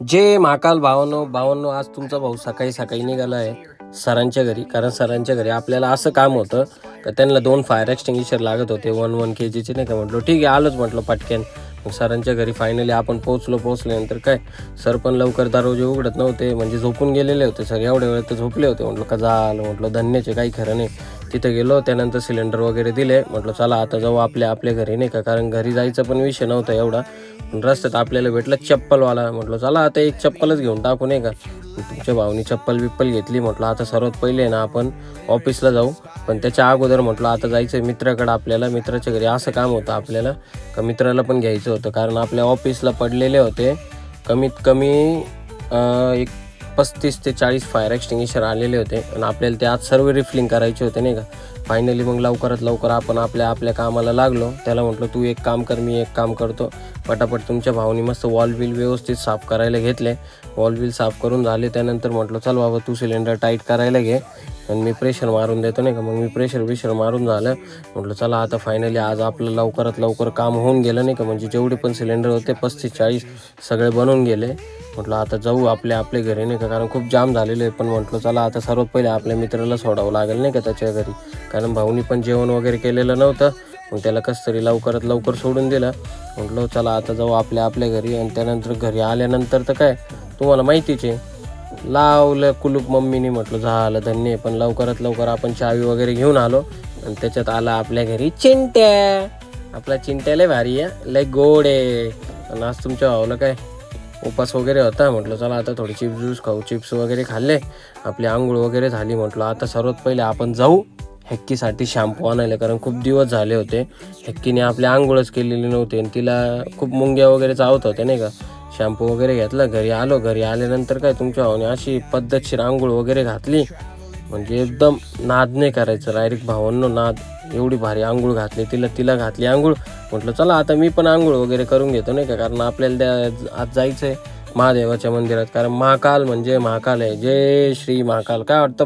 जे महाकाल भावांनो भावांनो, आज तुमचा भाऊ सकाळी सकाळी निघाला आहे सरांच्या घरी. कारण सरांच्या घरी आपल्याला असं काम होतं का त्यांना 2 फायर एक्सटिंग्विशर लागत होते 1 kgचे, नाही का. म्हटलं ठीक आहे, आलोच म्हटलं पटक्यान. मग सरांच्या घरी फायनली आपण पोहोचल्यानंतर काय, सर पण लवकर दरवाजे उघडत नव्हते, म्हणजे झोपून गेलेले होते सर. एवढ्या वेळ तर झोपले होते. म्हटलं का झालं, म्हटलं धन्यचे, काही खरं नाही. तिथं गेलो, त्यानंतर सिलेंडर वगैरे दिले. म्हटलं चला आता जाऊ आपल्या घरी, नाही का. कारण घरी जायचं पण विषय नव्हता एवढा. पण रस्त्यात आपल्याला भेटलं चप्पलवाला. म्हटलं चला आता एक चप्पलच घेऊन टाकू, नाही का. तुमच्या भाऊनी चप्पल घेतली. म्हटलं आता सर्वात पहिले ना आपण ऑफिसला जाऊ, पण त्याच्या अगोदर म्हटलं आता जायचं मित्राकडे. आपल्याला मित्राच्या घरी असं काम होतं आपल्याला का मित्राला पण घ्यायचं होतं. कारण आपल्या ऑफिसला पडलेले होते कमीत कमी एक 35 ते 40 फायर एक्सटिंग्विशर आलेले होते आणि आपल्याला ते आज सर्व रिफिलिंग करायचे होते, नाही का. फायनली मग लवकरात लवकर आपण आपल्या कामाला लागलो. त्याला म्हटलं तू एक काम कर, मी एक काम करतो. पटापट तुमच्या भावानी मस्त वॉल बिल व्यवस्थित साफ करायला घेतले. वॉल बिल साफ करून झाले. त्यानंतर म्हटलं चल बाबा तू सिलेंडर टाईट करायला घे आणि मी प्रेशर मारून देतो, नाही का. मग मी प्रेशर मारून झालं. म्हटलं चला आता फायनली आज आपलं लवकरात लवकर काम होऊन गेलं, नाही का. म्हणजे जेवढे पण सिलेंडर होते 35-40 सगळे बनवून गेले. म्हटलं आता जाऊ आपल्या घरी, नाही का. कारण खूप जाम झालेले आहे. पण म्हटलं चला आता सर्वात पहिले आपल्या मित्राला सोडावं लागेल, नाही का, त्याच्या घरी. कारण भाऊनी पण जेवण वगैरे केलेलं नव्हतं. मग त्याला कसं तरी लवकरात लवकर सोडून दिलं. म्हटलं चला आता जाऊ आपल्या घरी. आणि त्यानंतर घरी आल्यानंतर तर काय तुम्हाला माहितीच आहे, लावलं कुलूप मम्मीने. म्हटलं झालं धन्य. पण लवकरात लवकर आपण चावी वगैरे घेऊन आलो आणि त्याच्यात आला आपल्या घरी चिंट्या. आपला चिंट्या लय भारी आहे, लय गोड आहे. आणि आज तुमच्या भावाला काय उपास वगैरे होता. म्हटलं चला आता थोडी चिप्स खाऊ. चिप्स वगैरे खाल्ले, आपली आंघोळ वगैरे झाली. म्हटलं आता सर्वात पहिले आपण जाऊ हेक्कीसाठी शॅम्पू आणायला. कारण खूप दिवस झाले होते हेक्कीने आपली आंघोळच केलेली नव्हती आणि तिला खूप मुंग्या वगैरे चावत होत्या, नाही का. शॅम्पू वगैरे घेतला, घरी आलो. घरी आल्यानंतर काय तुमच्या भावाने अशी पद्धतशीर आंघोळ वगैरे घातली, म्हणजे एकदम नाद नाही करायचं. डायरेक्ट भावांनो नाद. एवढी भारी आंघोळ घातली तिला घातली आंघोळ. म्हटलं चला आता मी पण आंघोळ वगैरे करून घेतो, नाही का. कारण आपल्याला आज जायचं आहे महादेवाच्या मंदिरात. कारण महाकाल म्हणजे महाकाल आहे. जय श्री महाकाल. काय वाटतं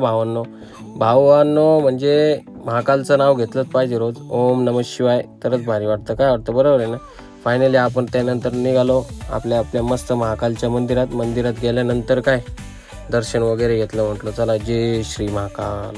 भावांनो म्हणजे महाकालचं नाव घेतलंच पाहिजे रोज. ओम नमः शिवाय, तरच भारी वाटतं. काय वाटतं, बरोबर आहे ना. फायनली आपण त्यानंतर निघालो आपल्या मस्त महाकालच्या मंदिरात गेल्यानंतर काय दर्शन वगैरे घेतलं. म्हटलं चला जय श्री महाकाल.